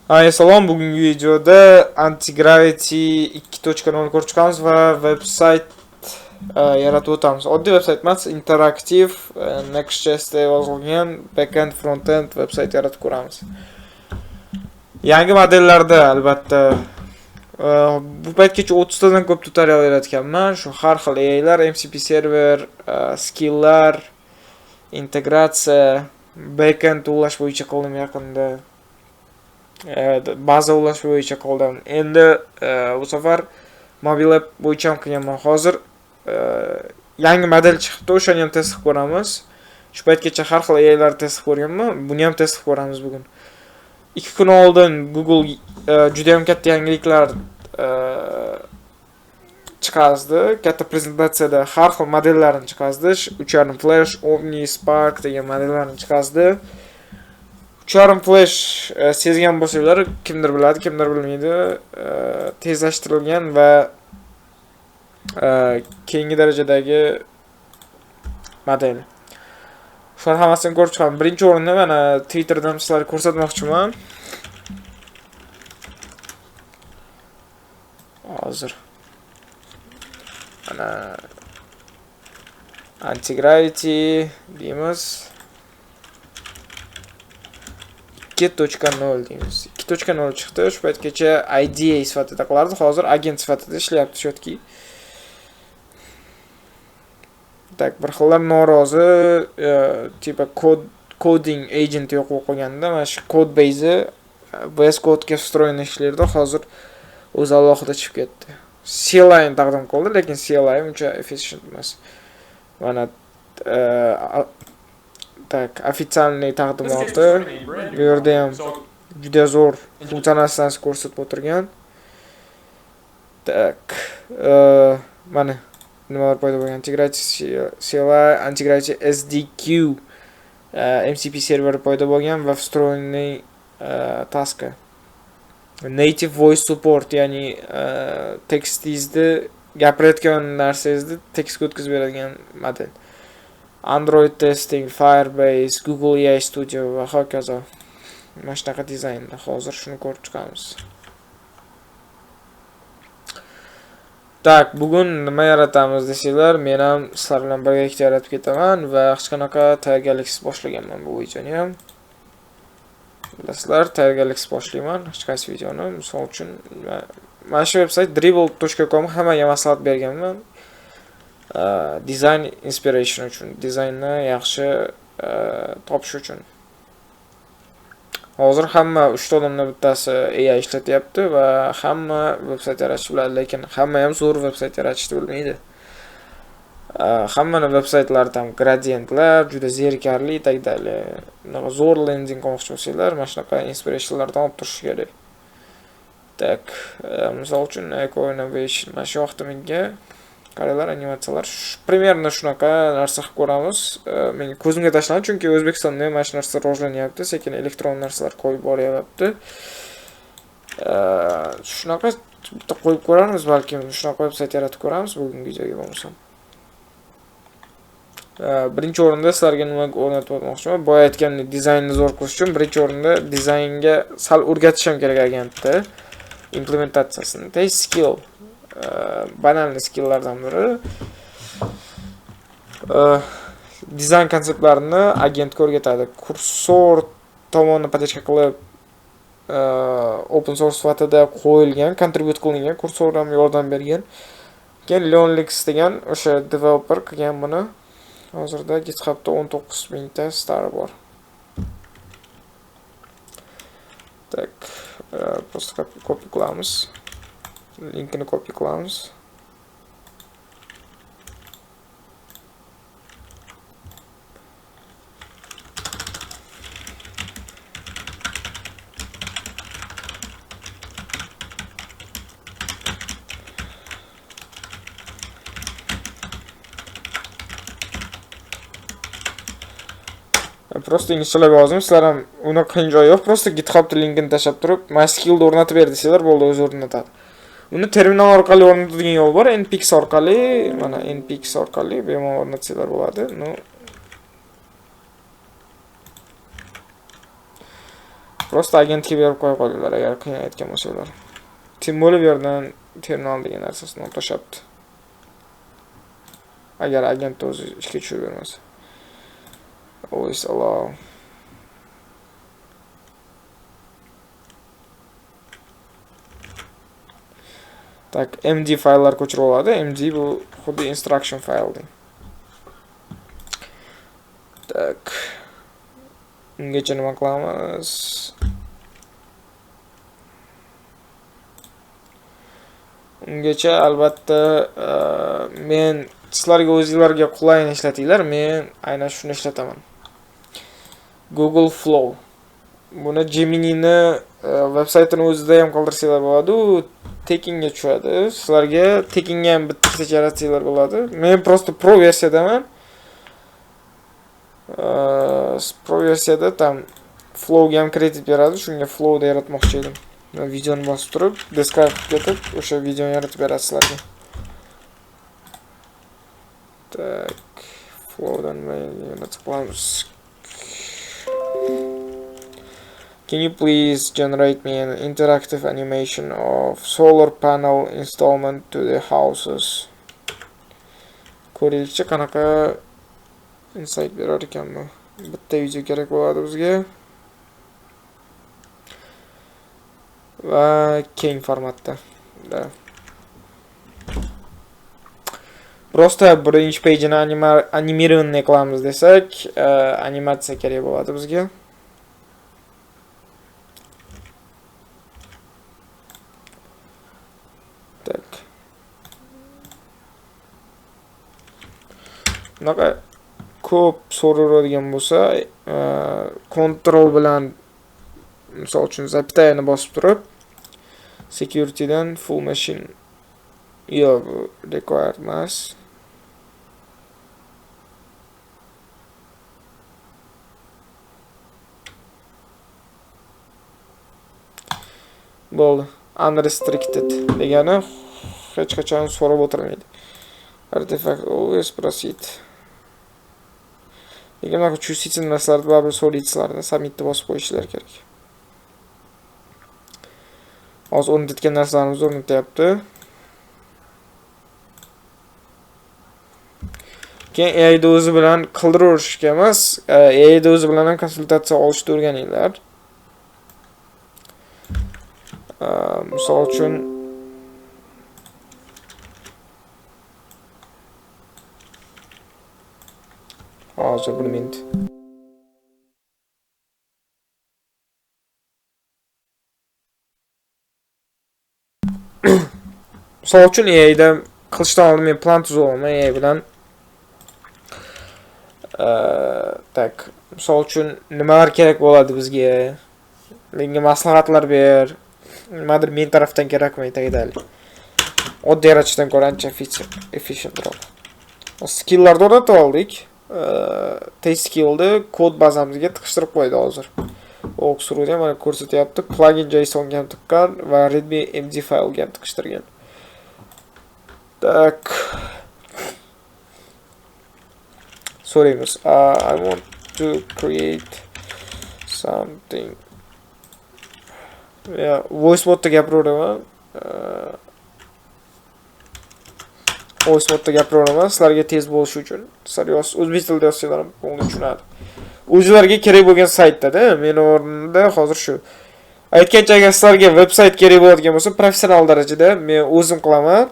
Assalom, bugungi videoda Antigravity 2.0 ko'rib chiqamiz va veb-sayt yaratib o'tamiz. Oddiy veb-sayt emas, interaktiv, Next.js'da yozilgan backend, frontend veb-sayt yaratib ko'ramiz. Yangi modellarda albatta bu paytgacha 30 tadan ko'p tutorial yaratganman. Shu har xil AI'lar, MCP server, skill'lar, integratsiya, backend ulash bo'yicha qildim yaqinda. Baza ulash bo'yicha qoldim. Endi bu safar mobil app bo'yicha ham qilganman. Hozir yangi model chiqibdi, o'shani ham test qilib ko'ramiz. Shu paytgacha har xil AI'lar test qilib ko'rganman. Buni ham test qilib ko'ramiz bugun. 2 kun oldin Google juda ham katta yangiliklar chiqazdi. Katta prezentatsiyada har xil modellarini chiqazdi. 3.5 Flash, Omni, Spark degan modellarni chiqazdi. 3.5 Flash sezgan bo'lsanglar, kimdir biladi, kimdir bilmaydi. Tezlashtirilgan va keyingi darajadagi model. Shular hammasini ko'rib chiqaman. Birinchi o'rinda mana Twitterdan sizlarga ko'rsatmoqchiman. Hozir mana Antigravity deymiz. 2.0 deymiz. 2.0 chiqdi. Shu paytgacha IDA sifatida qilardi. Hozir agent sifatida ishlayapti shotki. Tak, bir xillar norozi, tipa coding agent yo'q bo'lib qolganda, mana shu code base VS Code ga встроенный ishlardi. Hozir o'zi alohida chiqib ketdi. CLI taqdim qildi, lekin CLI uncha efficient emas. Mana tak, ofitsialniy taqdimoti. Bu yerda ham juda zo'r funksiyalarini ko'rsatib o'tirgan. Tak, mana nimalar paydo bo'lgan? Integratsiya CLI, integratsiya SDQ, MCP serveri paydo bo'lgan va встроенный taska. Native voice support, ya'ni tekstingizni, gapirayotgan narsangizni tekstga o'tkazib beradigan model. Android testing, Firebase, Google AI Studio va hokazo. Mana shunaqa dizaynda. Hozir shuni ko'rib chiqamiz. Tak, bugun nima yaratamiz desanglar, men ham sizlar bilan birga yaratib ketaman va hech qanaqa tayyorgarliksiz boshlaganman bu videoni ham. Bilasizlar, tayyorgarliksiz boshlayman hech qaysi videoni. Misol uchun mana shu veb-sayt dribble.com hammaga maslahat berganman. Design inspiration uchun, dizaynni yaxshi topish uchun. Hozir hamma 3 ta odamdan bittasi AI ishlatyapti va hamma veb-sayt yaratish biladi, lekin hamma ham zo'r veb-sayt yaratishni bilmaydi. Hammaning veb-saytlarida ham gradientlar, juda zerikarli tagdali. Bunaqa zo'r landing qilmoqchi bo'lsanglar, mana shunaqa inspirationlardan olib turish kerak. Tak, misol uchun Eco Innovation mana shu yoqda menga qaranglar, animatsiyalar примерно shunaqa narsa qilib ko'ramiz. Menga ko'zimga tashlandi, chunki O'zbekistonda ham mana shu narsa rivojlanyapti, sekin elektron narsalar qo'yib boryapti. Shunaqa bitta qo'yib ko'ramiz, balki shunaqa veb-sayt yaratib ko'ramiz bugungi videoga bo'lmasam. Birinchi o'rinda sizlarga nima o'rnatib o'tmoqchiman? Boya aytgandek, dizaynni zo'r qilish uchun birinchi o'rinda dizaynga sal o'rgatish ham kerak agentda. Implementatsiyasini. Test skill. Banal skilllardan biri. Dizayn konseptlarini agentga o'rgatadi. Kursor tomonni podachka qilib open source sifatida qo'yilgan, contribute qilingan kursor ham yordam bergan. Keyin Leonlix degan o'sha developer qilgan buni. Hozirda GitHubda 19,000 ta star bor. Tak, просто copy qilamiz. Linkini copy qilamiz. Просто inglizchalab yozdim. Sizlar ham uni qiyin joyi yo'q. Просто GitHubda linkini tashab turib, MySQL'da o'rnatib ber desanglar, bo'ldi, o'zi o'rnatadi. Uni terminal orqali o'rnatadigan yo'l bor. Npx orqali, mana Npx orqali bemalol o'rnatsanglar bo'ladi. Prosta agentga berib qo'ya qolinglar agar qiynayotgan bo'lsalar. Tim bo'lib bu yerdan terminal degan narsasini olib tashlabdi. Agar agent o'zi ishga tushirib bermasa. Always allow. Tak, MD fayllar ko'chirib oladi. MD bu xuddi instruction fayldir. Tak. Ungacha nima qilamiz? Ungacha albatta men sizlarga o'zingizlarga qulayini ishlatinglar. Men aynan shuni ishlataman. Google Flow. Buni Gemini'ni veb-saytini o'zida ham qoldirsanglar bo'ladi. U tekinga tushadi. Sizlarga tekinga ham bitta yaratsanglar bo'ladi. Men prosta pro versiyadaman. Pro versiyada tam Flow'ga ham kredit beradi. Shunga Flow'da yaratmoqchi edim. Videoni bosib turib, describe ketib, o'sha videoni yaratib beradi sizlarga. Tak, Flow'dan yaratib qolamiz. Can you please generate me an interactive animation of solar panel installment to the houses? Ko'raylikchi qanaqa insight berar ekanmi? Bitta video kerak bo'ladi bizga. Va keng formatda. Prosta birinchi pejini animirованный qilamiz desak, animatsiya kerak bo'ladi bizga. Tak. Bunaqa ko'p so'raveradigan bo'lsa, control bilan misol uchun zapytayani bosib turib, securitydan full machine yo'q, required emas. Bo'ldi. Unrestricted degani hech qachon so'rab o'tirmaydi. Artifact always proceed. Lekin mana chuvsitsin narsalarni baribir so'raysizlarda, submitni bosib qo'yishlar kerak. Hozir o'rnatgan narsalarimizni o'rnatyapti. Keyin AI'da o'zi bilan qildirishga emas, AI'da o'zi bilan ham konsultatsiya olishni o'rganinglar. Misol uchun hozir bir minut. Misol uchun AI'da qilishdan oldin men plan tuzib olaman AI bilan. Tak, misol uchun nimalar kerak bo'ladi bizga? Menga maslahatlar ber. Nimadir men tarafdan kerakmi aytaylik. Oddiy yaratishdan ko'ra ancha efficientroq. Skill'larni o'rnatib oldik. Test skill'ni kod bazamizga tiqishtirib qo'ydi hozir. Oxford ham mana ko'rsatyapti. Plugin JSON ga ham tiqqan va Redmi MD file ga ham tiqishtirgan. Tak. So'raymiz. I want to create something. Ya, voice modda gapiraveraman. Voice modda gapiraveraman sizlarga tez bo'lishi uchun. Sizlar o'zbek tilida yozsanglar ham uni tushunadi. O'zingizlarga kerak bo'lgan saytda-da, men o'rnida hozir shu. Aytgancha agar sizlarga veb-sayt kerak bo'ladigan bo'lsa, professional darajada men o'zim qilaman.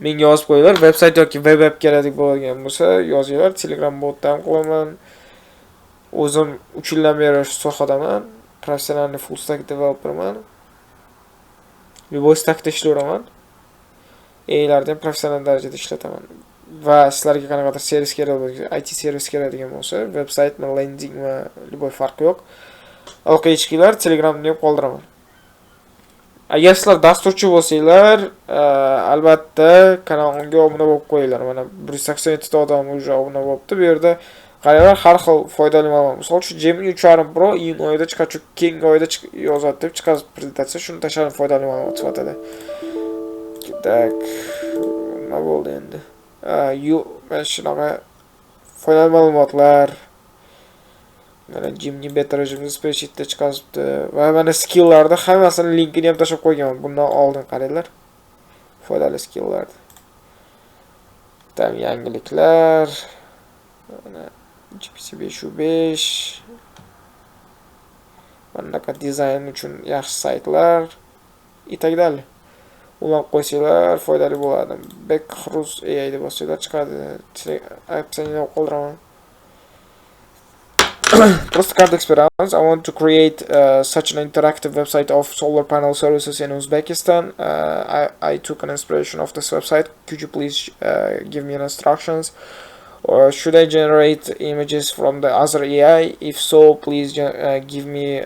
Menga yozib qo'yinglar. Veb-sayt yoki web app kerak bo'ladigan bo'lsa, yozinglar. Telegram botda ham qilaman. O'zim 3 yildan beri shu sohadaman. Professional full stack developerman. Любой stackda ishlayveraman. Larda ham professional darajada ishlataman. Va sizlarga qanaqadir servis kerak bo'lsa, IT servis kerakdigan bo'lsa, veb-saytmi, landingmi, любой farqi yo'q. Aloqa echkilar Telegramda ham qoldiraman. Agar sizlar dasturchi bo'lsanglar, albatta kanalimga obuna bo'lib qo'yinglar. Mana 187 ta odam уже obuna bo'libdi. Bu yerda qaranglar, har xil foydali ma'lumot. Misol uchun Gemini 3.5 Pro iyun oyida chiqadi, keyingi oyda yozadi deb chiqarib prezentatsiya, shuni tashladim foydali ma'lumot sifatida. Tak, nima bo'ldi endi? Mana shunaqa foydali ma'lumotlar. Mana Jimny beta rejimda spreadsheetda chiqazibdi va mana skilllarda hammasini linkini ham tashab qo'yganman. Bundan oldin qaranglar. Foydali skilllar. Tam yangiliklar. Mana GPC 505. Bunaqa dizayn uchun yaxshi saytlar. Itagdali. Ulan qo'ysanglar foydali bo'ladi. Backcruise AI deb bosinglar chiqadi. Opsiyani qoldiraman. Просто card experience. I want to create such an interactive website of solar panel services in Uzbekistan. I took an inspiration of this website. Could you please give me instructions? Or should I generate images from the other AI? If so, please give me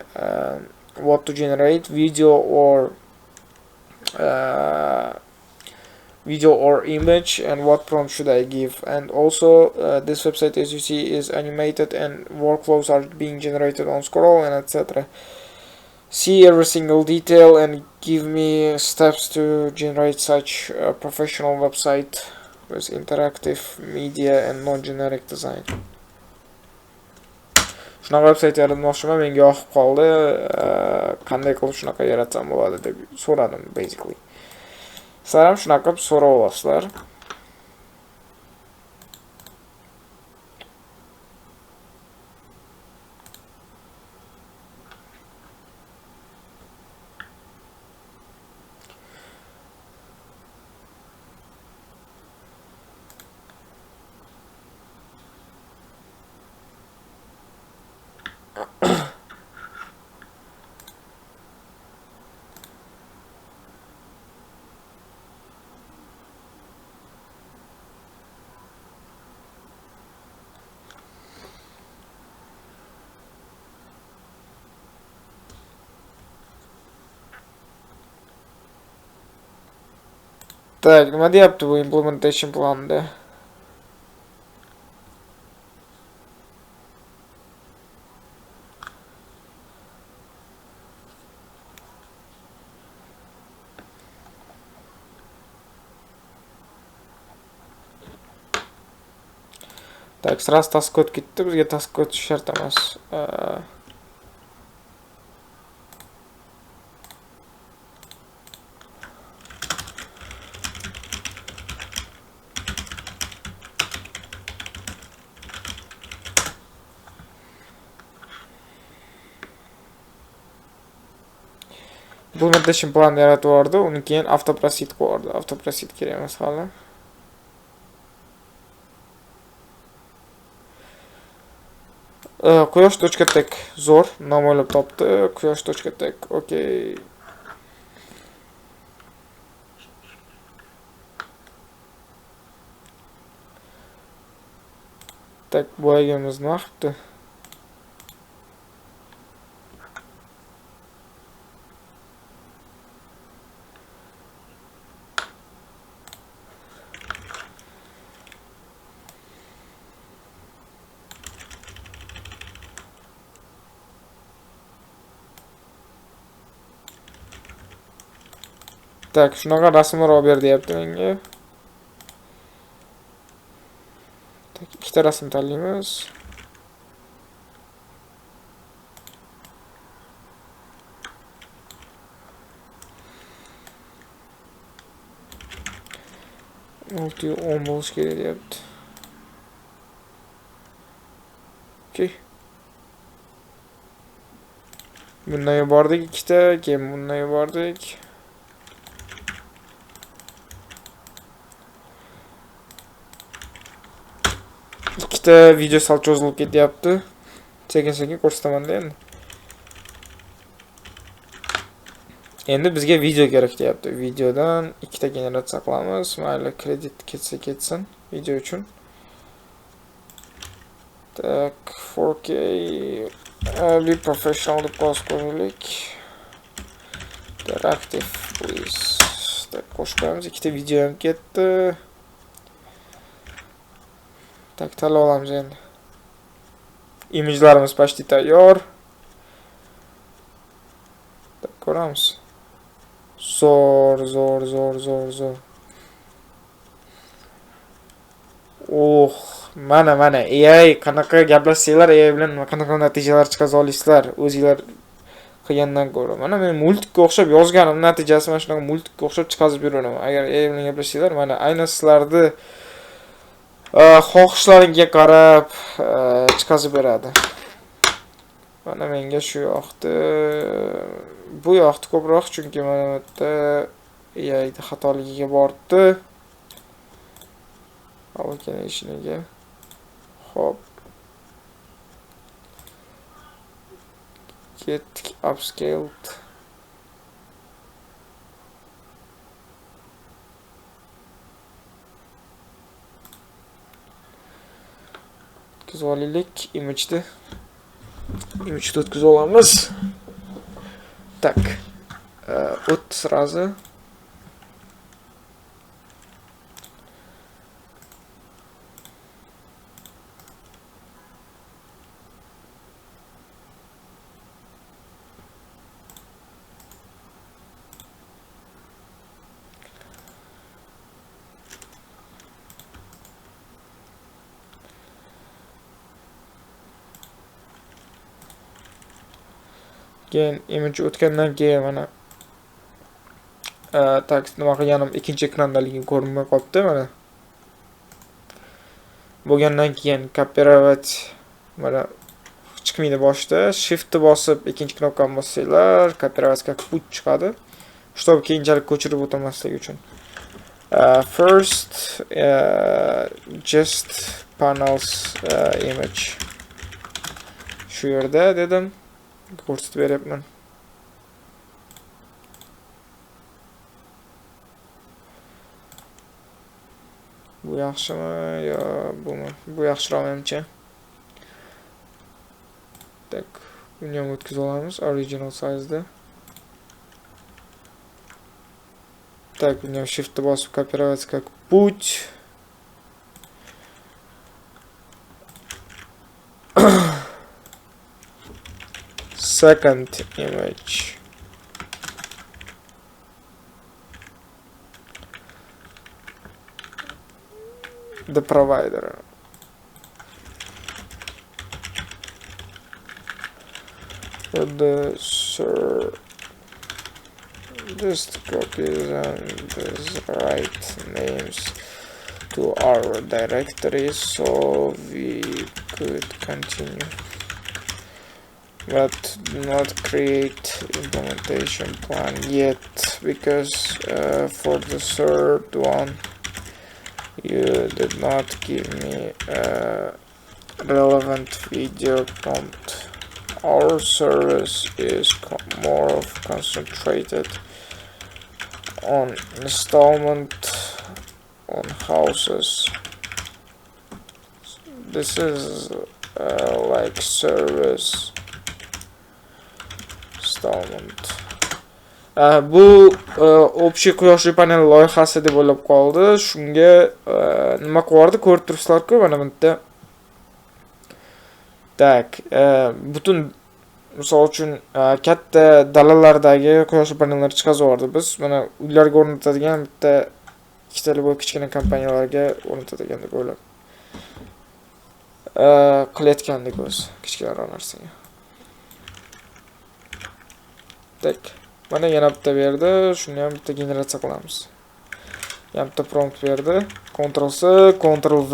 what to generate, video or image, and what prompt should I give. And also this website, as you see, is animated and workflows are being generated on scroll and etc. See every single detail and give me steps to generate such a professional website with interactive media and non-generic design. Shunaqa website yaratmoqchiman, menga yoqib qoldi. Qanday qilib shunaqa yaratsam bo'ladi deb so'radim basically. Sizlar ham shunaqa qilib so'rab olasizlar. Так, nima deyapti bu implementation planida? Так, sразу task code ketdi. Bizga task code shart emas. Implementation plan yaratib yubordi, uni keyin autoproceed qo'ydi. Autoproceed kerak emas hali. Quyosh.tek zo'r nom o'ylab topdi. Quyosh.tek. Okey. Tak, boyagimiz nima qilibdi? Tak, shunaqa rasmlar olib ber deyapti menga. Tak, ikkita rasm tanlaymiz. Multi 10 bo'lish kerak deyapti. Okey. Bundan yubordik ikkita, keyin bundan yubordik. Ikkita video sal cho'zilib ketyapti. Sekin-sekin ko'rsataman-da endi. Endi bizga video kerak deyapti. Videodan ikkita generatsiya qilamiz. Mayli, kredit ketsa ketsin video uchun. Tak, 4K be professional deb qo'yaylik. Interactive please. Tak, qo'shib qo'yamiz. Ikkita video ham ketdi. Tak, tanlab olamiz endi. Imagelarimiz почти tayyor. Tak, ko'ramiz. Zo'r. Oh, Mana AI qanaqa gaplashsanglar AI bilan qanaqa natijalar chiqaza olasizlar o'zingizlar qilgandan ko'ra. Mana men multikka o'xshab yozganim natijasi mana shunaqa multikka o'xshab chiqazib yuraman. Agar AI bilan gaplashsanglar, mana aynan sizlarni xohishlaringga qarab chiqazib beradi. Mana menga shu yoqdi, bu yoqdi ko'proq, chunki mana bu yerda AI xatoligiga bordi. Allocation'iga. Hop. Get upscaled. O'tkazib olaylik image'ni. Image'ni o'tkazib olamiz. Так. O't сразу. Keyin image o'tgandan keyin mana tekst nima qilganim ikkinchi ekrandaligi ko'rinmay qolibdi mana. Bo'lgandan keyin kopировать mana chiqmaydi boshda. Shiftni bosib ikkinchi knopkani bossanglar, kopировать как put chiqadi. Чтобы keyinchalik ko'chirib o'tmaslik uchun. First just panels image. Shu yerda dedim. Ko'rsatib beryapman. Bu yaxshimi yo bumi? Bu yaxshiroq menimcha. Tak, buni ham o'tkazib olamiz original size'da. Так, buni ham shiftni bosib kopировать как put. Second image. The provider. Just copy these right names to our directory so we could continue. But do not create implementation plan yet because for the third one you did not give me a relevant video prompt. Our service is more concentrated on installment on houses. This is like service installment. Bu общий quyoshli panel loyihasi deb o'ylab qoldi. Shunga nima qilardi ko'rib turibsizlar-ku mana bu yerda. Tak, butun misol uchun katta dalalardagi quyoshli panellar chiqazib yubordi biz. Mana uylarga o'rnatadigan bitta ikkitali bo'lib kichkina kompaniyalarga o'rnatadigan deb o'ylab qilayotgandik o'zi kichkinaroq narsaga. Tak. Mana yana bitta berdi, shuni ham bitta generatsiya qilamiz. Yana bitta prompt berdi. Ctrl C, Ctrl V.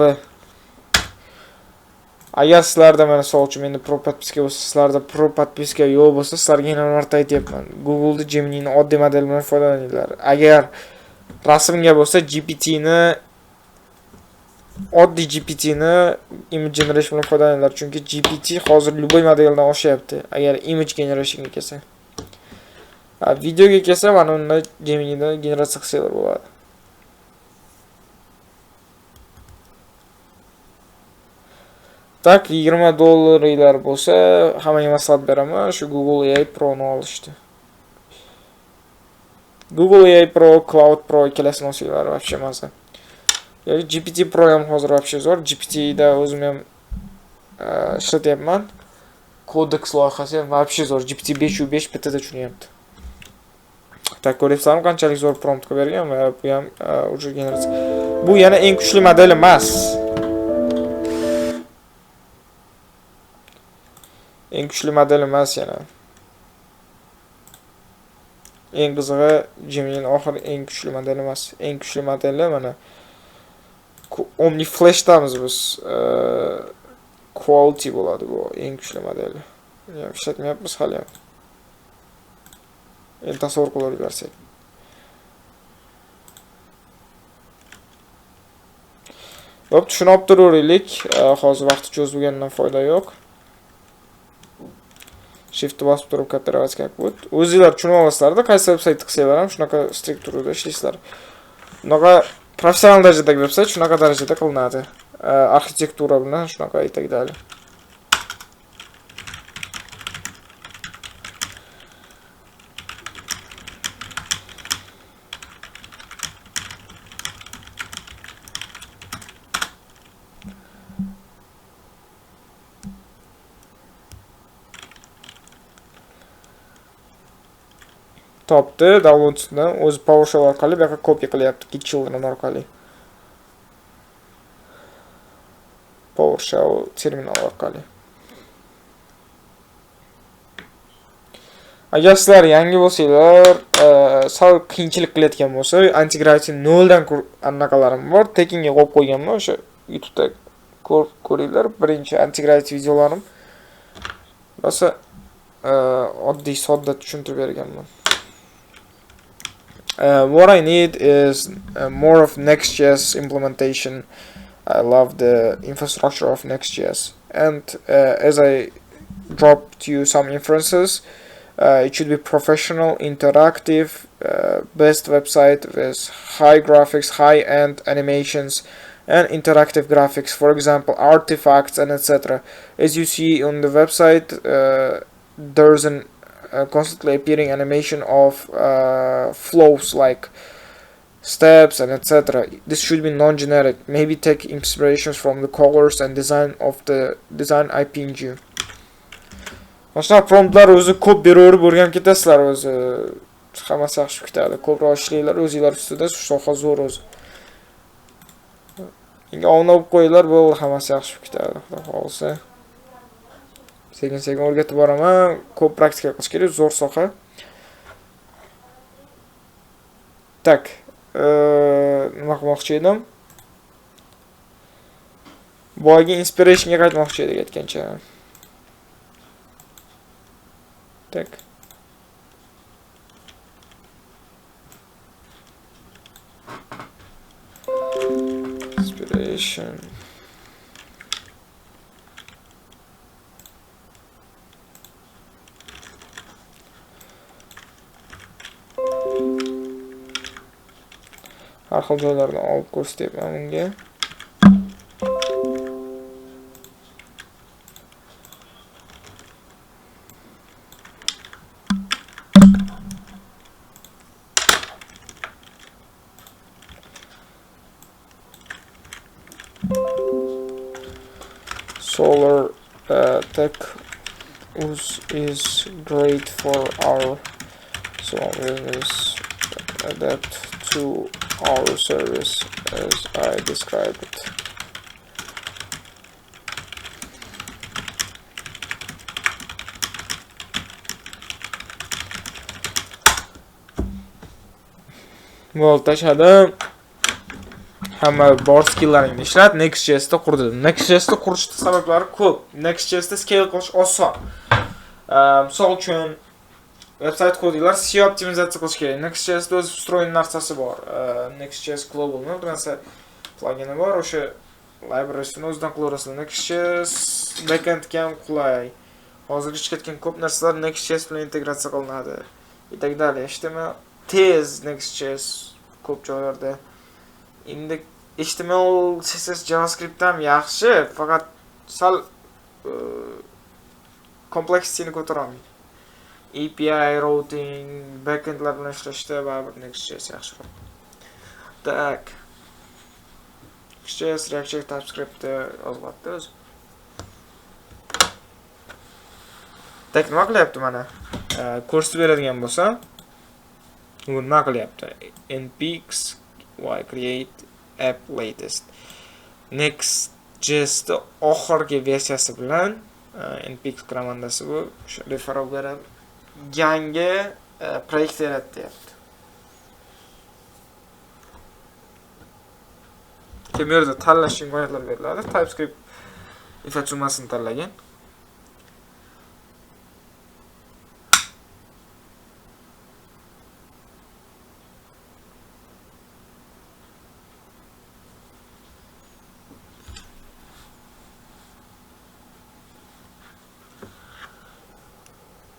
Agar sizlarda mana misol uchun menda pro podpiska bo'lsa, sizlarda pro podpiska yo'q bo'lsa, sizlarga yana bir marta aytyapman. Google'da Gemini'ning oddiy modeli bilan foydalaninglar. Agar rasmga bo'lsa, oddiy GPTni image generation bilan foydalaninglar, chunki GPT hozir любой modeldan oshyapti. Agar image generationga kelsa. Videoga kelsa mana unda Gemini'da generatsiya qilsalar bo'ladi. Tak, $20 bo'lsa, hammaga maslahat beraman, shu Google AI Pro ni olishdi. Google AI Pro, Cloud Pro ikkalasini olsanglar вообще maza. Yoki GPT Pro ham hozir вообще zo'r. GPT da o'zim ham ishlatyapman. Codex loyihasi ham вообще zo'r. GPT 5.5 bitada tushunyapti. Tak, ko'ryapsizlarmi qanchalik zo'r promptga bergan va bu ham уже generatsiya. Bu yana eng kuchli model emas. Eng kuchli model emas yana. Eng qizig'i Gemini oxir eng kuchli model emas. Eng kuchli modeli mana Omni Flash'damiz biz. Quality bo'ladi bu eng kuchli modeli. Ham ishlatmayapmiz hali ham. Endi tasavvur qilib ko'rsak. Hop, tushunib turaveraylik. Hozir vaqt cho'zilgandan foyda yo'q. Shift bosib turib kopirovать как вот. O'zingizlar tushunib olasizlar-da, qaysi veb-saytni qilsanglar ham shunaqa strukturada ishlaysizlar. Bunaqa professional darajadagi veb-sayt shunaqa darajada qilinadi. Arxitektura bilan shunaqa aytagidali. Topdi, downloadsni o'zi PowerShell orqali bu yoqqa copy qilyapti, Git children orqali. PowerShell terminal orqali. Agar sizlar yangi bo'lsanglar, sal qiyinchilik qilayotgan bo'lsa, antigravity 0 dan anaqalarim bor, tekinga qo'yib qo'yganman, o'sha YouTube'da ko'ringlar, birinchi antigravity videolarim. Rosa oddiy sodda tushuntirib berganman. What I need is more of Next.js implementation. I love the infrastructure of Next.js. And as I dropped you some inferences, it should be professional, interactive, best website with high graphics, high-end animations, and interactive graphics, for example, artifacts and etc. As you see on the website, there's an constantly appearing animation of flows like steps and etc. This should be non-generic. Maybe take inspirations from the colors and design of the design I pinged you. Mana promptlar o'zi ko'p beraverib o'rganib ketasizlar o'zi. Hammasi yaxshi ketadi. Ko'proq ishlanglar o'zingizlar ustida, shu soha zo'r o'zi. Endi o'ynab qo'yinglar, bu hammasi yaxshi ketadi, xudo xolsa. Sekin-sekin o'rgatib boraman. Ko'p praktika qilish kerak, zo'r soha. Tak, nima qilmoqchi edim? Boyagi inspirationga qaytmoqchi edik aytgancha. Tak. Inspiration. Har xil joylardan olib ko'rsatyapman bunga. Solar tech is great for our small business. Adapt to our service as I described it. Well, tashladim. Hamma bor skilllaringni ishlat, Next.js'da qurdim. Next.js'da qurishning sabablari ko'p. Next.js'da scale qilish oson. Misol uchun website kodinglar SEO optimizatsiya qilish kerak. Next.js'da o'z vстроенный narsasi bor. Next.js Global nima bilansa plugini bor, o'sha library'sini o'zidan qilaverasizlar. Next.js backendga ham qulay. Hozir ichib ketgan ko'p narsalar Next.js bilan integratsiya qilinadi. Itagdali, HTML tez Next.js ko'p joylarda. Endi HTML, CSS, JavaScript ham yaxshi, faqat sal kompleksiyasini ko'tara olmaydi. API routing, backendlar bilan ishlashda baribir Next.js yaxshiroq. Tak. Next.js, React, TypeScript yoziladi o'zi. Tak, nima qilyapti mana? Ko'rsatib beradigan bo'lsam, u nima qilyapti? npx y create app latest. Next.js'da oxirgi versiyasi bilan NPX komandasi bu. Shu referral berib yangi proyekt yaratdi deyapti. Bu yerda tanlash imkoniyatlari beriladi. TypeScript ifatsumasini tanlagan.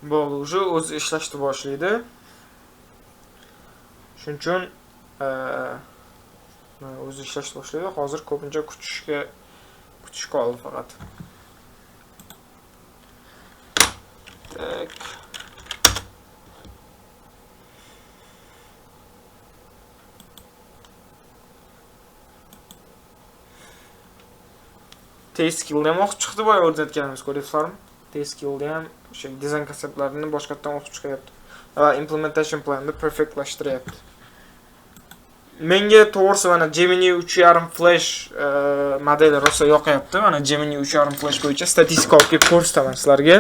Bu уже o'zi ishlashni boshlaydi. Shuning uchun o'zi ishlashni boshlaydi. Hozir ko'pincha kutish qoldi faqat. Tak. Test skill'da ham o'qib chiqdi, boya o'rgatganimiz ko'ryapsizlarmi? Test skill'da ham o'sha dizayn konseptlarini boshqatdan o'qib chiqyapti. Va implementation planni perfectlashtiryapti. Menga to'g'risi mana Gemini 3.5 Flash modeli rosa yoqyapti. Mana Gemini 3.5 Flash bo'yicha statistika olib kelib ko'rsataman sizlarga.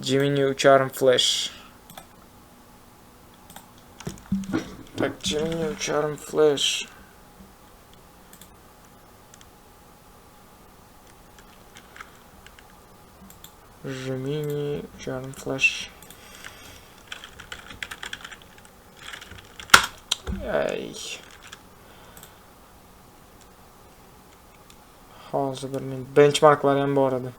Gemini 3.5 Flash. Tak, Gemini 3.5 Flash. Gemini 3.5 Flash. Ay. Hozir bir men benchmarklar ham bor edi.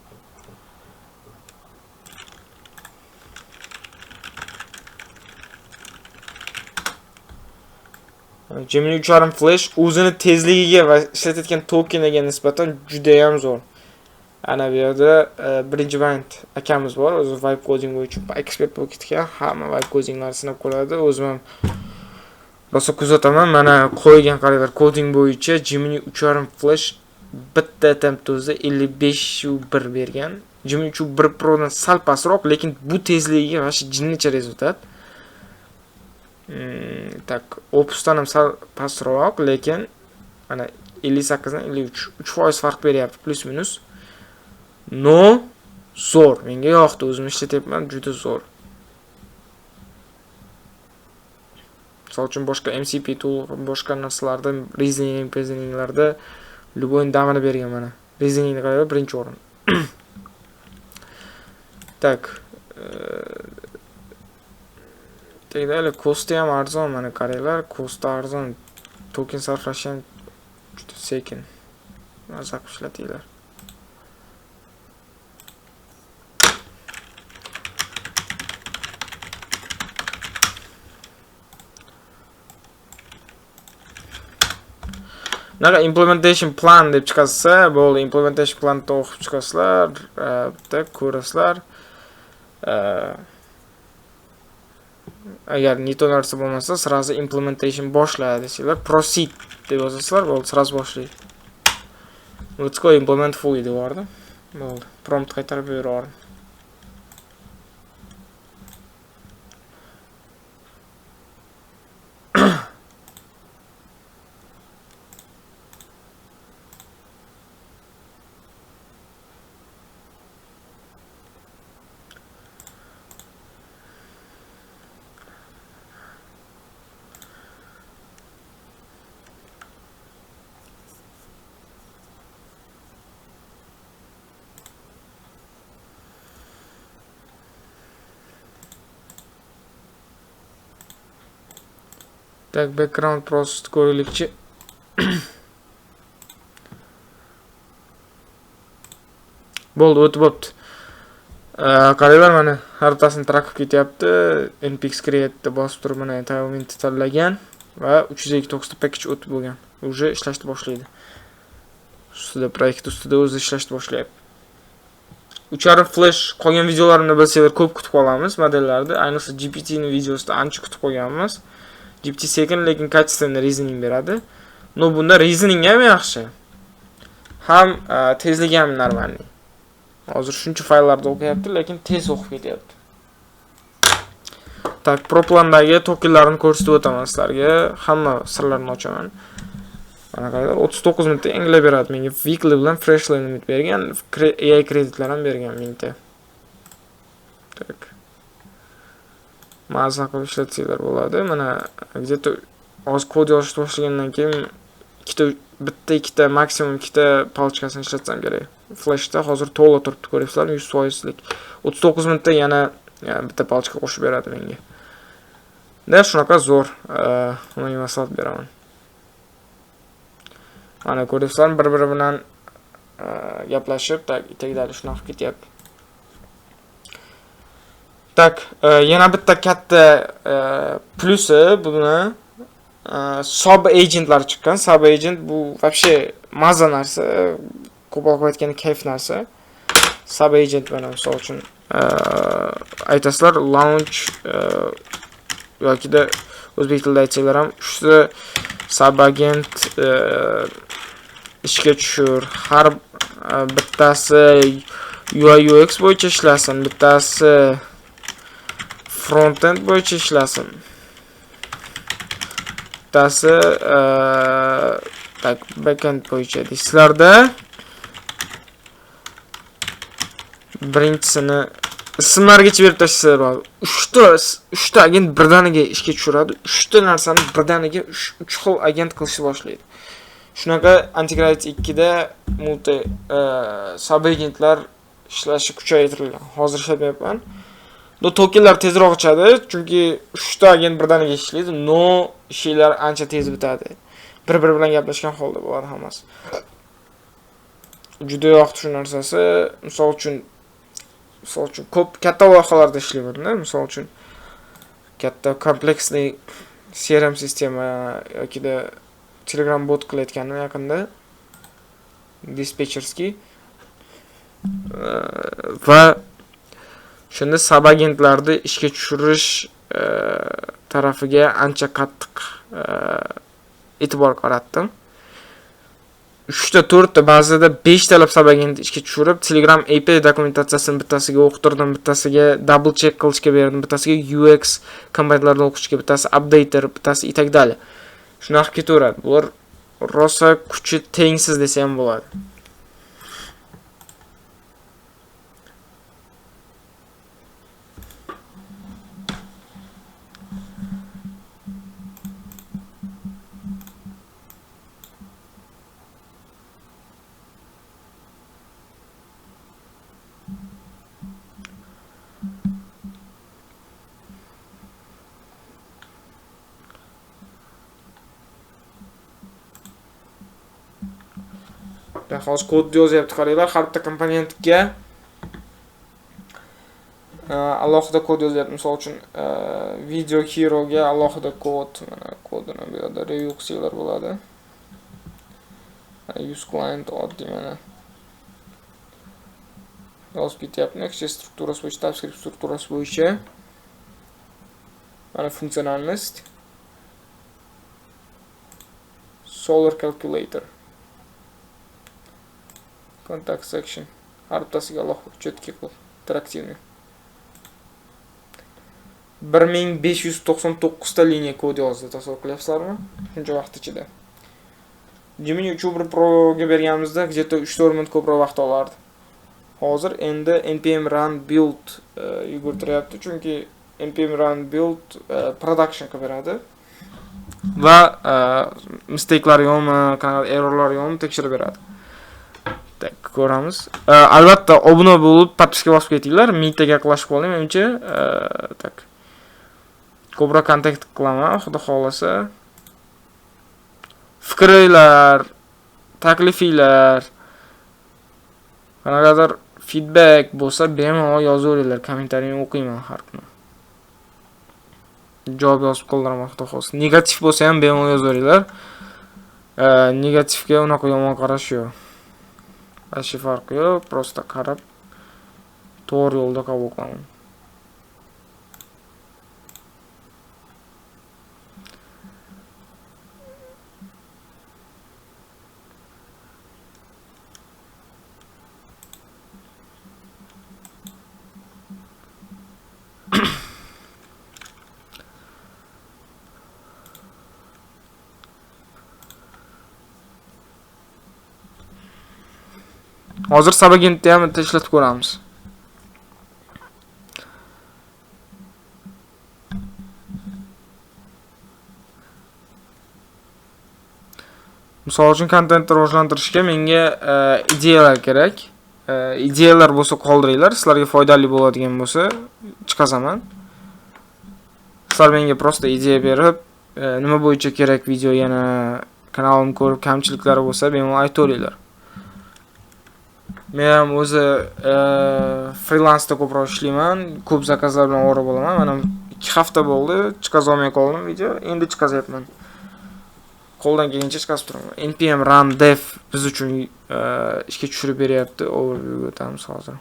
Gemini 3.5 Flash o'zini tezligiga va ishlatayotgan tokenlarga nisbatan juda ham zo'r. Ana bu yerda birinchi band akamiz bor, o'zi vibe coding bo'yicha ekspert bo'lib ketgan, hamma vibe codinglarni sinab ko'radi. O'zim ham rosa kuzataman. Mana qo'ygan qaranglar, coding bo'yicha Gemini 3.5 Flash bitta tempda o'zi 55.1 bergan. Gemini 3.1 Pro dan sal pastroq, lekin bu tezligiga vashi jinnicha rezultat. Tak, Opusdan ham sal pastroq, lekin ana 58 dan 53, 3% farq beryapti, plus minus. No, zo'r. Menga yoqdi, o'zim ishlatyapman, juda zo'r. Misol uchun boshqa MCP tool, boshqa narsalarda, reasoninglarda любой damini bergan mana. Reasoningni qaraylar, birinchi o'rin. Tak. Tegdali kosti ham arzon, mana qaranglar, kosti arzon. Token sarflash ham juda sekin. Mazza qilib ishlatinglar. Naga implementation plan deb chiqarsa, bo'ldi, implementation planni o'qib chiqasizlar, bitta ko'rasizlar. Agar neto narsa bo'lmasa, sразу implementation boshlaydi desanglar, proceed deb yozasizlar, bo'ldi, sразу boshlaydi. Let's go implement fully deb yubordi. Bo'ldi, prompt qaytarib beraverdim. Tak, background process ko'raylikchi. Bo'ldi, o'tib bo'pti. Qaranglar, mana xaritasini trakib ketyapti. npx create'da bosib turib mana environment tanlagan va 329 ta package o'tib bo'lgan. Уже ishlashni boshlaydi. Ustida proyekt ustida o'zi ishlashni boshlayapti. 3.5 Flash qolgan videolarimni bilsanglar ko'p kutib qolamiz modellarda. Ayniqsa GPT ning videosida ancha kutib qolganmiz. GPT sekin, lekin kачественный reasoning beradi. No, bunda reasoning ham yaxshi. Ham tezligi ham normalniy. Hozir shuncha fayllarda o'qiyapti, lekin tez o'qib ketyapti. Tak, Proplandagi tokenlarni ko'rsatib o'taman sizlarga. Hamma sirlarini ochaman. Mana qaranglar 39 mingta yangilar beradi menga. Weekly bilan freshly limit bergan, AI kreditlar ham bergan 1000 ta. Tak. Maza qilib ishlatsanglar bo'ladi. Mana где-то hozir kod yozishni boshlagandan keyin bitta maksimum ikkita palchkasini ishlatsam kerak. Flashda hozir to'la turibdi, ko'ryapsizlarmi? 100%lik. 39 mingta yana bitta palchka qo'shib beradi menga. Da shunaqa zo'r, unga maslahat beraman. Mana ko'ryapsizlarmi, bir-biri bilan gaplashib, tagdali shunaqa ketyapti. Tak, yana bitta katta plyusi buni sub agentlar chiqqan. Sub agent bu вообще maza narsa, ko'proq aytganda kayf narsa. Sub agent mana misol uchun aytasizlar launch yoki da o'zbek tilida aytsanglar ham shu sub agent ishga tushur. Har bittasi UI UX bo'yicha ishlasin, bittasi front-end bo'yicha ishlasin. Bittasi back-end bo'yicha. Sizlarda birinchisini ismlargacha berib tashlasizlar bo'ladi. 3 ta agent birdaniga ishga tushiradi. 3 ta narsani birdaniga 3 xil agent qilishni boshlaydi. Shunaqa Antigravity 2 da multi sub agentlar ishlashi kuchaytirilgan. Hozir ishlatmayapman. Tokenlar tezroq ochadi, chunki 3 ta agent birdaniga ishlaydi. Ishlar ancha tez bitadi. Bir-biri bilan gaplashgan holda bo'ladi hammasi. Juda yoqdi shu narsasi. Misol uchun ko'p katta loyihalarda ishlayapman-da. Misol uchun katta kompleksli CRM sistema yoki da Telegram bot qilayotganim yaqinda dispetcherskiy va shunda sub agentlarni ishga tushirish tarafiga ancha qattiq e'tibor qaratdim. 3 ta 4 ta ba'zida 5 talab sub agent ishga tushirib, Telegram API dokumentatsiyasini bittasiga o'qitirdim, bittasiga double check qilishga berdim, bittasiga UX komponentlarni o'qishga, bittasi updater, bittasi itagdali. Shunaqa ketaveradi. Bular rosa kuchi tengsiz desa ham bo'ladi. Hozir kod yozyapti, qaranglar, har bitta komponentga alohida kod yozyapti. Misol uchun video hero ga alohida kod, mana kodini bu yerda review qilsalar bo'ladi. Use client oddiy mana yozib ketyapti. Next strukturasi bo'yicha, TypeScript strukturasi bo'yicha mana funksionalnost, Solar calculator, contact section, har bittasiga alohida chetki qil, interaktivniy. 1599 ta liniya kod yozdi, tasavvur qilyapsizlarmi? Shuncha vaqt ichida. Gemini 3.1 Pro ga berganimizda где-то 3-4 minut ko'proq vaqt olardi. Hozir endi npm run build yugurtiryapti, chunki npm run build production qilib beradi va mistake'lar yo'qmi, errorlar yo'qmi tekshirib beradi. Tak, ko'ramiz. Albatta obuna bo'lib, podpiska bosib ketinglar, 1000 taga yaqinlashib qoling, menimcha. Tak. Ko'proq kontakt qilaman, xudo xolasa. Fikringlar, taklifinglar, qanaqadir feedback bo'lsa, bemalol yozaveringlar, kommentariyni o'qiyman har kuni. Javob yozib qoldiraman, xudo xolasa. Negativ bo'lsa ham bemalol yozaveringlar. Negativga unaqa yomon qarash yo'q. Ashi farqi yo'q, prosta qarab to'g'ri yo'lda qabul qilaman. Hozir Sabagentni ham bitta ishlatib ko'ramiz. Misol uchun kontentni rivojlantirishga menga ideyalar kerak. Ideyalar bo'lsa qoldiringlar, sizlarga foydali bo'ladigan bo'lsa chiqazaman. Sizlar menga prosta ideya berib, nima bo'yicha kerak video, yana kanalim ko'rib kamchiliklari bo'lsa bemalol aytaveringlar. Men ham o'zi freelansda ko'proq ishlayman, ko'p zakazlar bilan ovora bo'laman. Mana 2 hafta bo'ldi, chiqazolmay qoldim video, endi chiqazyapman. Qo'ldan kelgancha chiqarib turaman. npm run dev biz uchun ishga tushirib beryapti. Overview o'tamiz hozir.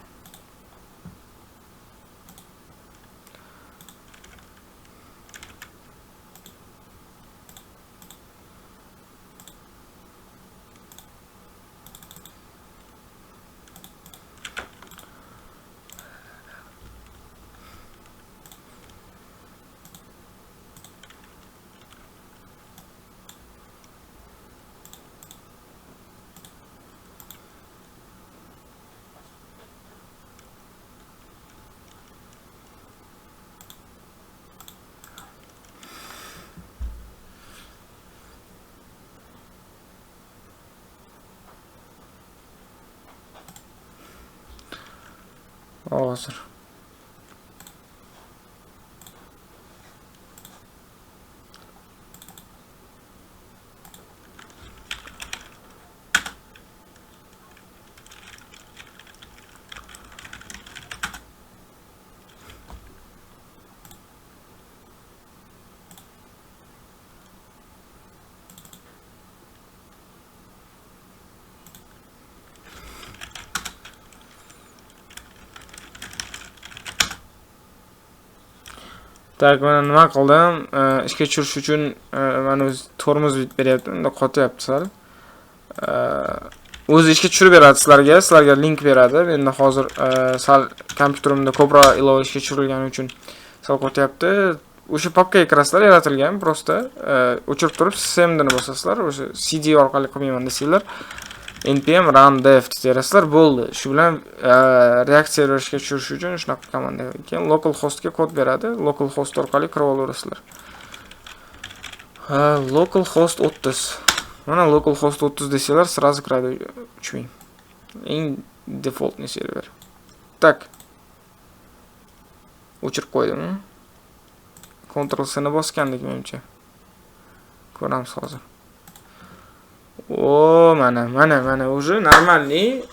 Hozir. Tak, mana nima qildim? Ishga tushirish uchun mana o'z tormoz beryapti, unda qotyapti sal. O'zi ishga tushirib beradi sizlarga link beradi. Menda hozir sal kompyuterimda ko'proq ilova ishga tushirilgani uchun sal qotyapti. O'sha papkaga kirasizlar, yaratilgan, prosta o'chirib turib systemdan bosasizlar, o'sha CD orqali qilmayman desanglar, npm run dev deyasizlar, bo'ldi. Shu bilan React serverga tushirish uchun shunaqa komanda. Keyin localhostga kod beradi, localhost orqali kirib olaverasizlar. Localhost 30. Mana localhost 30 desanglar, сразу kiradi 3000. Eng defaultni server. Tak. O'chirib qo'ydim. Ctrl C ni bosgandik menimcha. Ko'ramiz hozir. O, mana уже нормальный,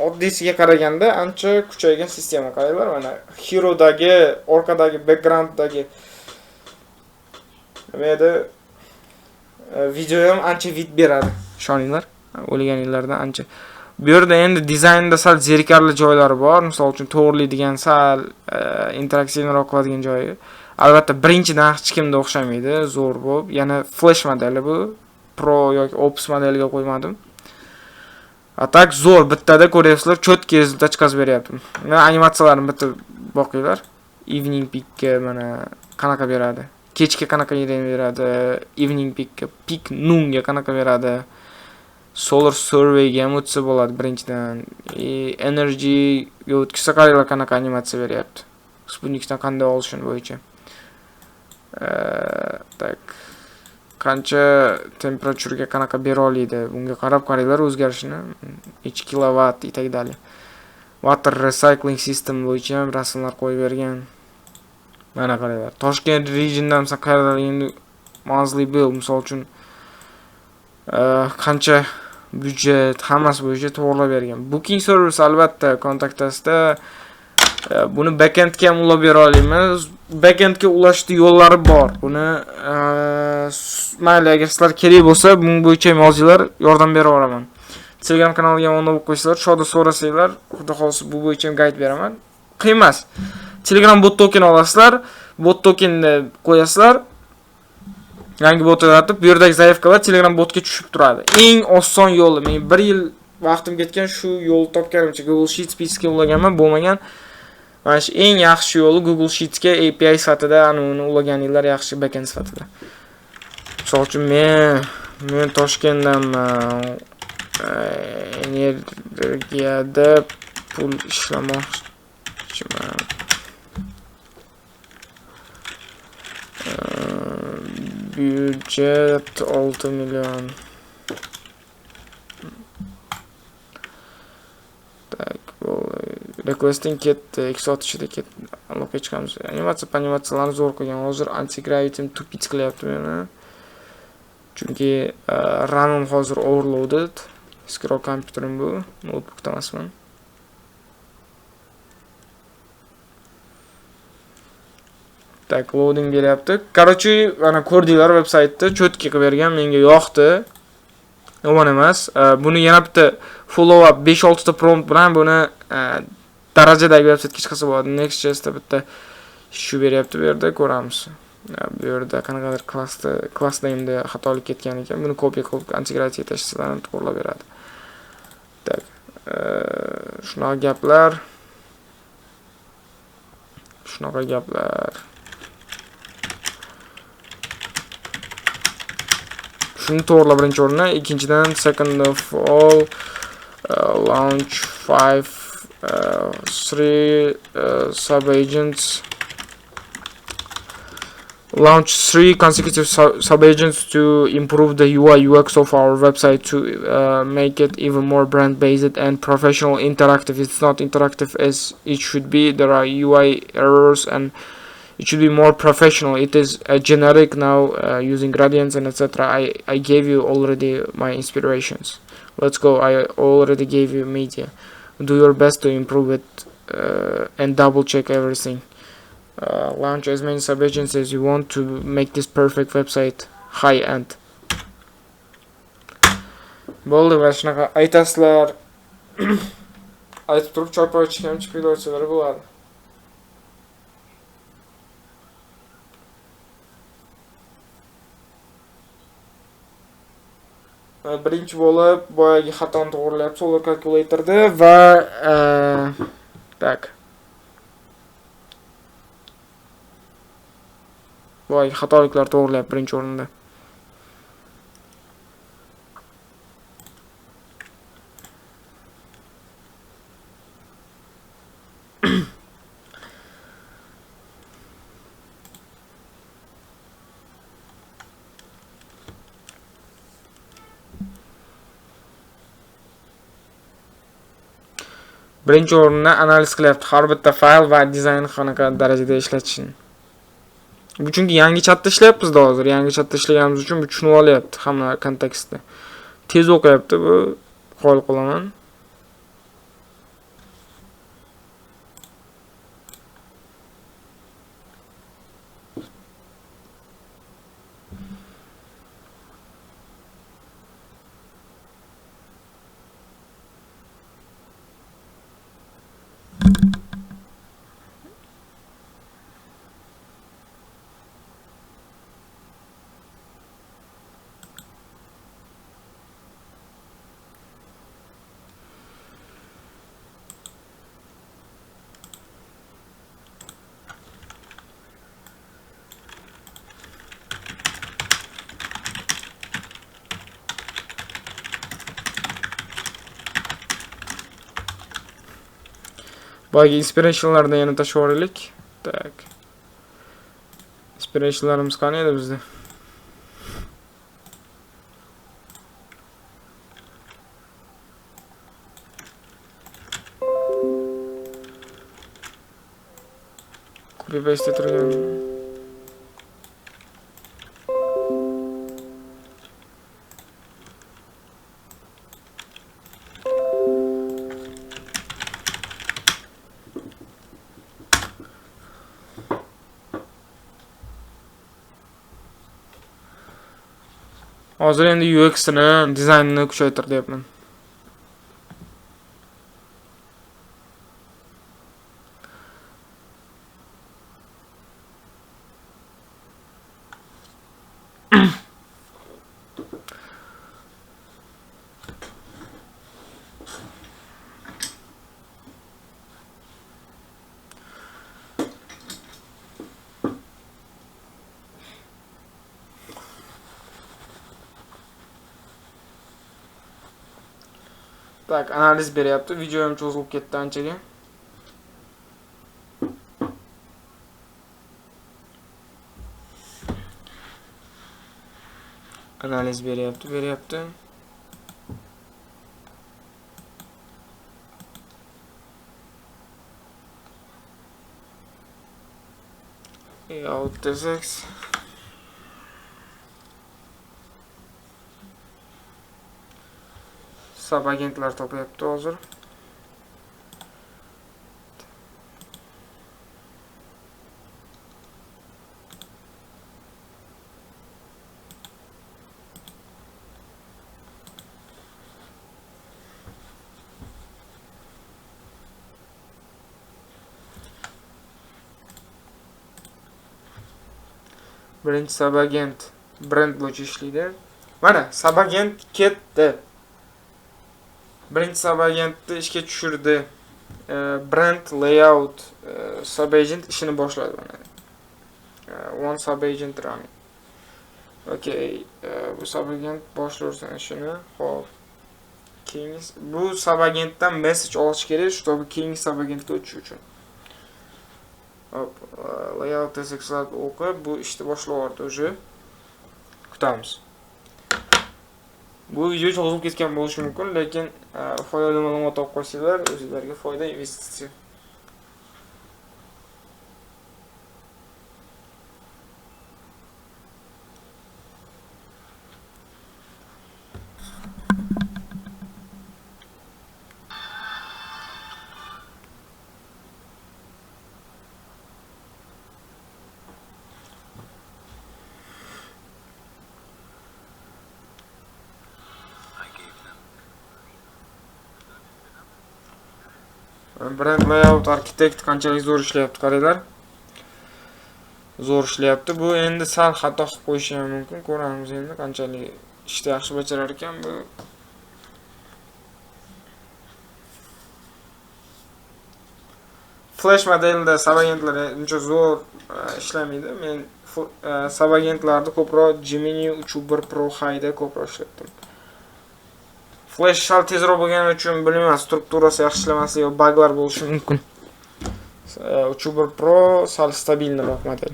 oddiysiga qaraganda ancha kuchaygan sistema. Qaranglar, mana Hero'dagi, orqadagi backgrounddagi nimada video ham ancha vid beradi. Ishoninglar, o'ylaganinglardan ancha. Bu yerda endi dizaynda sal zerikarli joylari bor. Misol uchun to'g'rilaydigan sal interaksivroq qiladigan joyi. Albatta, birinchidan hech kimga o'xshamaydi, zo'r bo'lib. Yana flash modeli bu. Pro yoki Ops modeliga qo'ymadim. Atak zo'r, bittada ko'ryapsizlar, cho'tki rezultat chiqarib beryaptim. Mana animatsiyalarni bitta boqinglar. Evening peakga mana qanaqa beradi. Kechga qanaqa beradi. Evening peakga, peak noonga qanaqa beradi. Solar surveyga ham o'tsa bo'ladi birinchidan. Energy o'tkazsa qaranglar qanaqa animatsiya beryapti. Sputnikdan qanday olishini bo'yicha. Tak. Qancha temperaturga qanaqa bera oladi, bunga qarab qaranglar o'zgarishini. 2 kilovatt и так далее. Water recycling system bo'yicha ham rasmlar qo'yib bergan. Mana qaranglar. Toshkent regiondan qayerlar endi manzili bil, misol uchun qancha byudjet, hammasi bo'yicha to'g'rilab bergan. Booking service albatta kontaktasida buni backendga ham ulab bera olamiz. Backendga ulashning yo'llari bor. Buni mayli, agar sizlar kerak bo'lsa, bunga bo'yicha yozinglar, yordam bera olaman. Telegram kanaliga unda bo'lib qo'ysanglar, shoda so'rasanglar, xudo xolsa bu bo'yicha ham guide beraman. Qiymas. Telegram bot token olasizlar, bot tokenni qo'yasizlar. Yangi bot yaratib, bu yerdagi zaifkalar Telegram botga tushib turadi. Eng oson yo'li, men 1 yil vaqtim ketgan shu yo'lni topganimcha Google Sheets ga ulaganman, bo'lmagan. Mana shu eng yaxshi yo'li Google Sheets ga API sifatida uni ulaganinglar yaxshi backend sifatida. Misol uchun men Toshkentdanman. energiyada pul ishlamoqchiman. Byudjet 6 million. Tak, bu requesting ketdi, 2 soat ichida ketdi. Aloqaga chiqamiz. Animatsiyalarni zo'r qilgan. Hozir anti-gravity'm tupit qilyapti meni. Chunki RAM-im hozir overloaded. Eskiroq kompyuterim bu, notebookda emasman. Tak, loading beryapti. Короче, mana ko'rdinglar, veb-saytda cho'tki qilib bergan, menga yoqdi. Yomon emas. Buni yana bitta follow up 5-6 ta prompt bilan buni darajadagi veb-saytga chiqarsa bo'ladi. Next.js'da bitta shu beryapti, bu yerda ko'ramiz. Bu yerda qanaqadir klassda endi xatolik ketgan ekan. Buni copy qilib integratsiya tashlasalar to'g'rilab beradi. Tak. Shunaqa gaplar. Shuni to'g'rilab birinchi o'rinda, ikkinchidan second of all launch 3 sub-agents. Launch 3 consecutive sub-agents to improve the UI UX of our website to make it even more brand-based and professional interactive. It's not interactive as it should be. There are UI errors and it should be more professional. It is generic now, using gradients and etc. I gave you already my inspirations. Let's go. I already gave you media. Do your best to improve it and double check everything. Launch as many sub-agents as you want to make this perfect website high end. Bo'ldi, va shunaqa aytasizlar. Aytib turib choy-poy ichgan chiqib o'tsalar bo'ladi. Birinchi bo'lib boyagi xatoni to'g'rilayapti Solar Calculatorda va tak. Boyagi xatoliklar to'g'rilayapti birinchi o'rinda. Birinchi o'rinda analiz qilyapti har bitta fayl va dizayn qanaqa darajada ishlatishini. Bu chunki yangi chatda ishlayapmiz-da hozir. Yangi chatda ishlaganimiz uchun bu tushunib olyapti hamma kontekstda. Tez o'qiyapti bu, qo'l qilaman. Boyagi inspirationlardan yana tashlab yuboraylik. Tak. Inspirationlarimiz qani edi bizda? Copy paste turgan. Hozir endi UX-ni, dizaynini kuchaytir deyapman. Tak, analiz beryapti. Video ham cho'zilib ketdi anchaga. Analiz beryapti. Out desak. Sub agentlar topyapti hozir. Birinchi subagent brend bo'yicha ishlaydi. Mana subagent ketdi. Birinchi subagentni ishga tushirdi. Brand layout subagent ishini boshladi mana. One subagent running. Okay, bu subagent boshlaysan shuni. Xo'p. Keyingi bu subagentdan message olish kerak, чтобы keyingi subagentga o'tish uchun. Hop, layout tezaklar o'qib, bu ishni boshlayapti уже. Kutamiz. Bu video cho'zilib ketgan bo'lishi mumkin, lekin foydali ma'lumot olib qo'ysanglar, o'zingizlarga foyda, investitsiya. Brand layout architect qanchalik zo'r ishlayapti, qaranglar. Zo'r ishlayapti. Bu endi sal xato qilib qo'yishi ham mumkin. Ko'ramiz endi qanchalik ishni yaxshi bajarar ekan bu. Flash modelda subagentlar uncha zo'r ishlamaydi. Men subagentlarni ko'proq Gemini 3.1 Pro High'da ko'proq ishlatdim. Flash sal tezroq bo'lgani uchun bilmayman, strukturasi yaxshi ishlamasligi yoki buglar bo'lishi mumkin. 3.1 Pro sal stabilroq model.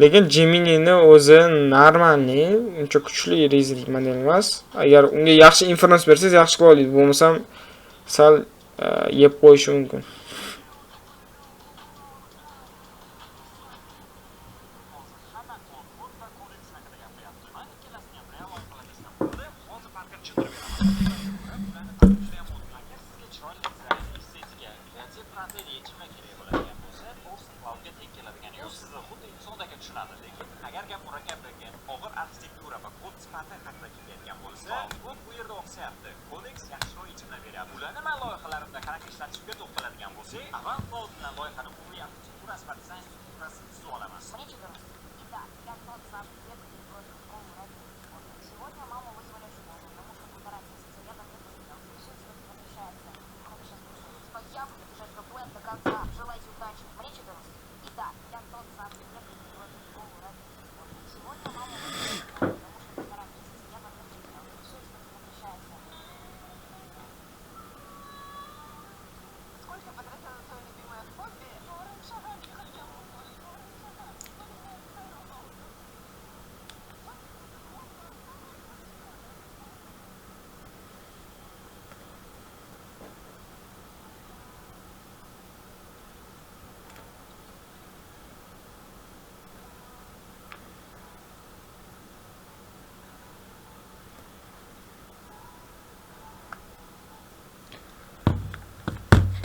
Lekin Gemini'ni o'zi normalniy, uncha kuchli rezerv model emas. Agar unga yaxshi informatsiya bersangiz, yaxshi qiladi. Bo'lmasam sal yeb qo'yishi mumkin.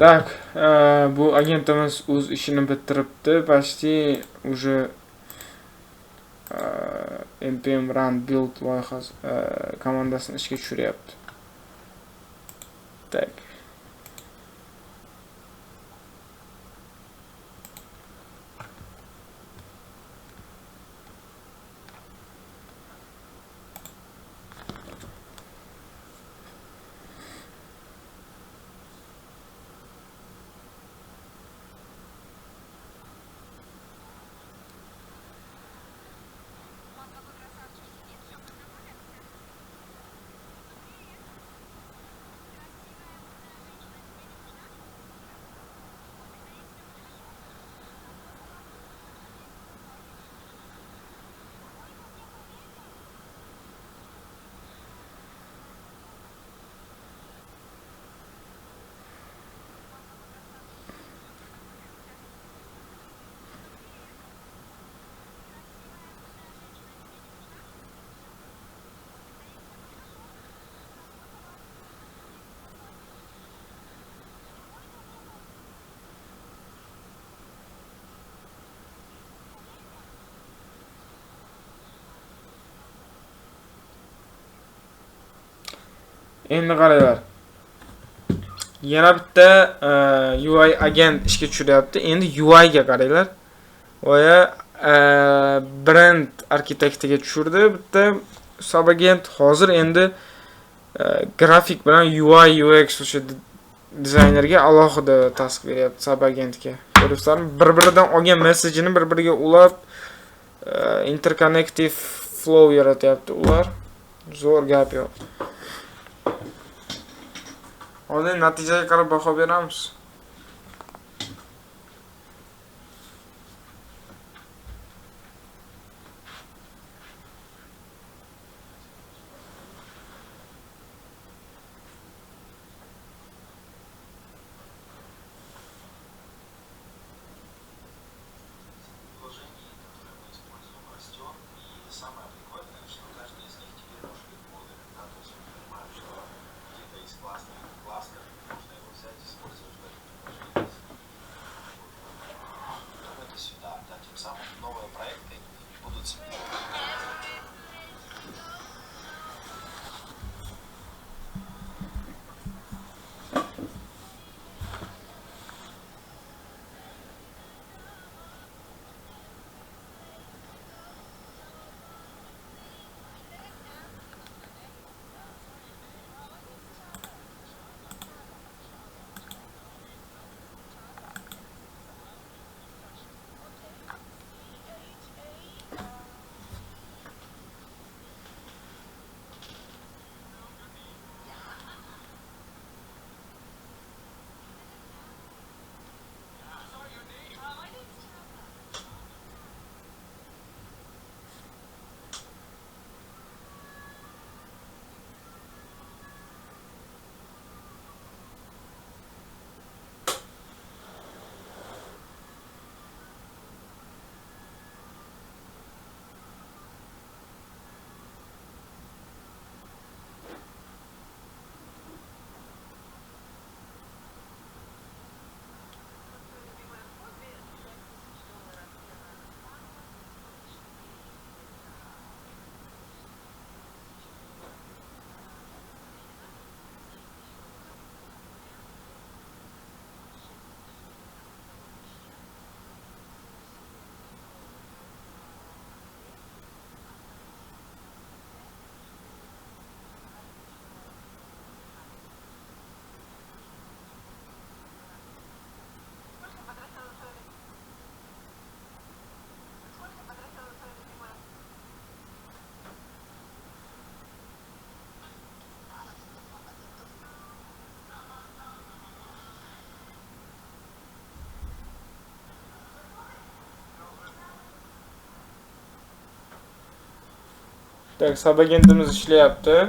Так, bu agentimiz o'z ishini bitiribdi. Почти уже npm run build loyihasi komandasini ishga tushiryapti. Так. Endi qaranglar. Yana bitta UI agent ishga tushiryapti. Endi UI ga qaranglar. Oya brand arxitektiga tushirdi. Bitta subagent hozir endi grafik bilan UI UX o'sha dizaynerga alohida task beryapti subagentga. Ko'ryapsizlarmi? Bir-biridan olgan messajini bir-biriga ulab interconnective flow yaratyapti ular. Zo'r gap yo'q. Hozir natijaga qarab baho beramiz. Tak, subagentimiz ishlayapti.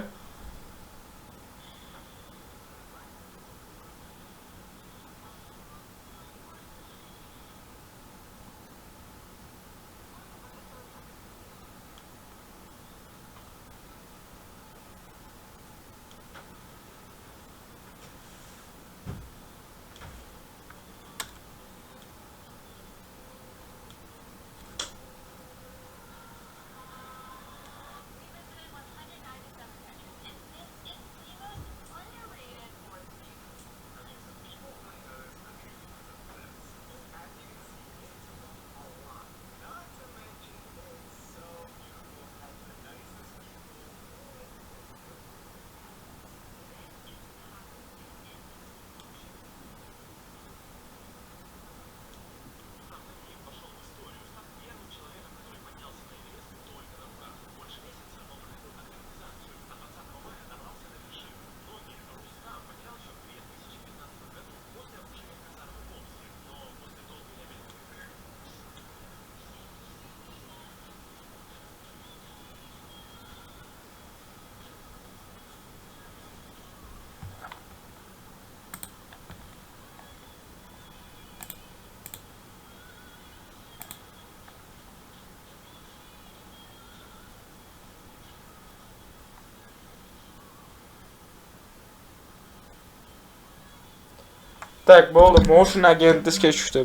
Tak, bo'ldi. Motion agent ishga tushdi.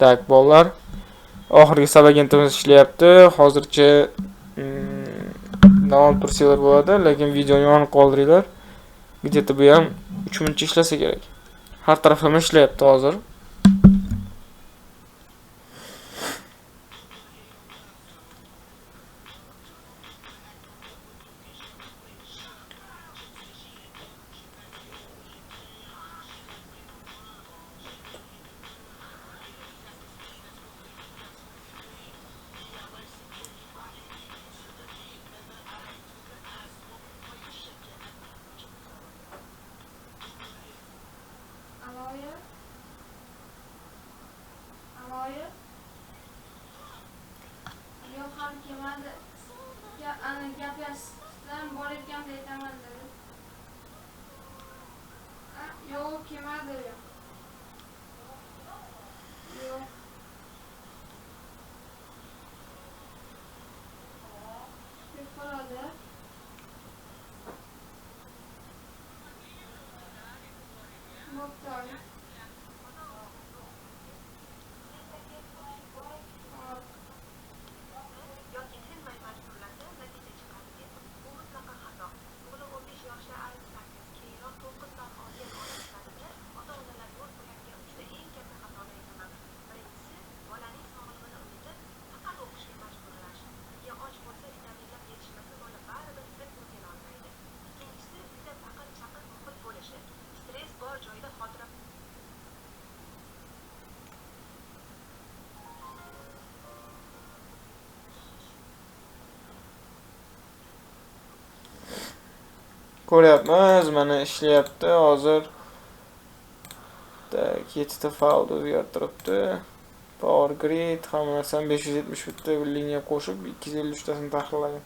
Tak, bolalar. Oxirgi subagentimiz ishlayapti. Hozircha davom tursanglar bo'ladi, lekin videoni yonib qoldiringlar. Где-то bu ham 3 minutcha ishlasa kerak. Har taraflama ishlayapti hozir. Ko'ryapmiz, mana ishlayapti hozir. 7 ta faylni o'zgartiribdi. Power grid hamma narsani 570 bitta bir liniya qo'shib 253 tasini tahrirlagan.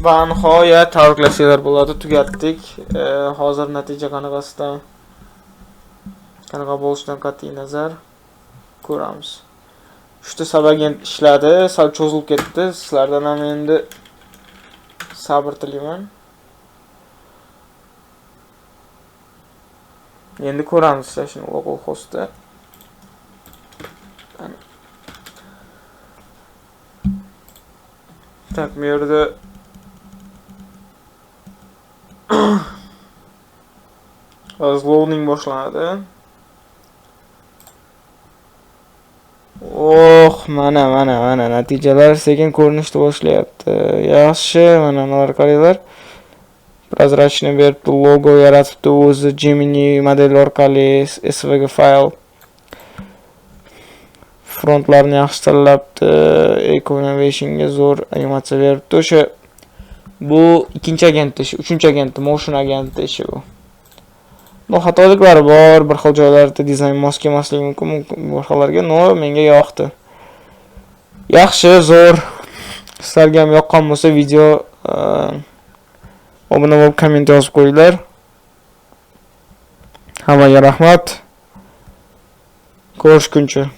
Va nihoyat tabriklasanglar bo'ladi, tugatdik. Hozir natija qanaqasidan, qanaqa bo'lishidan qat'iy nazar ko'ramiz. 3 ta sabagent ishladi, sal cho'zilib ketdi. Sizlardan ham endi sabr tilayman. Endi ko'ramiz ishini local hostda. Tak, bu yerda loading boshlanadi. Mana natijalar sekin ko'rinishni boshlayapti. Yaxshi, mana bular qaranglar. Prozrachniy beribdi, logo yaratibdi o'zi Gemini model orqali SVG fayl. Frontlarni yaxshi tanlabdi, Eco Innovation'ga zo'r animatsiya beribdi. O'sha bu ikkinchi agent ishi, uchinchi agent, motion agent ishi bu. Bu xatoliklar bor, bir xil joylarda dizayn mos kelmasligi mumkin, boshqalarga, no, menga yoqdi. Yaxshi, zo'r. Sizlarga ham yoqqan bo'lsa video obuna bo'lib komment yozib qo'yinglar. Hammaga rahmat. Ko'rishguncha.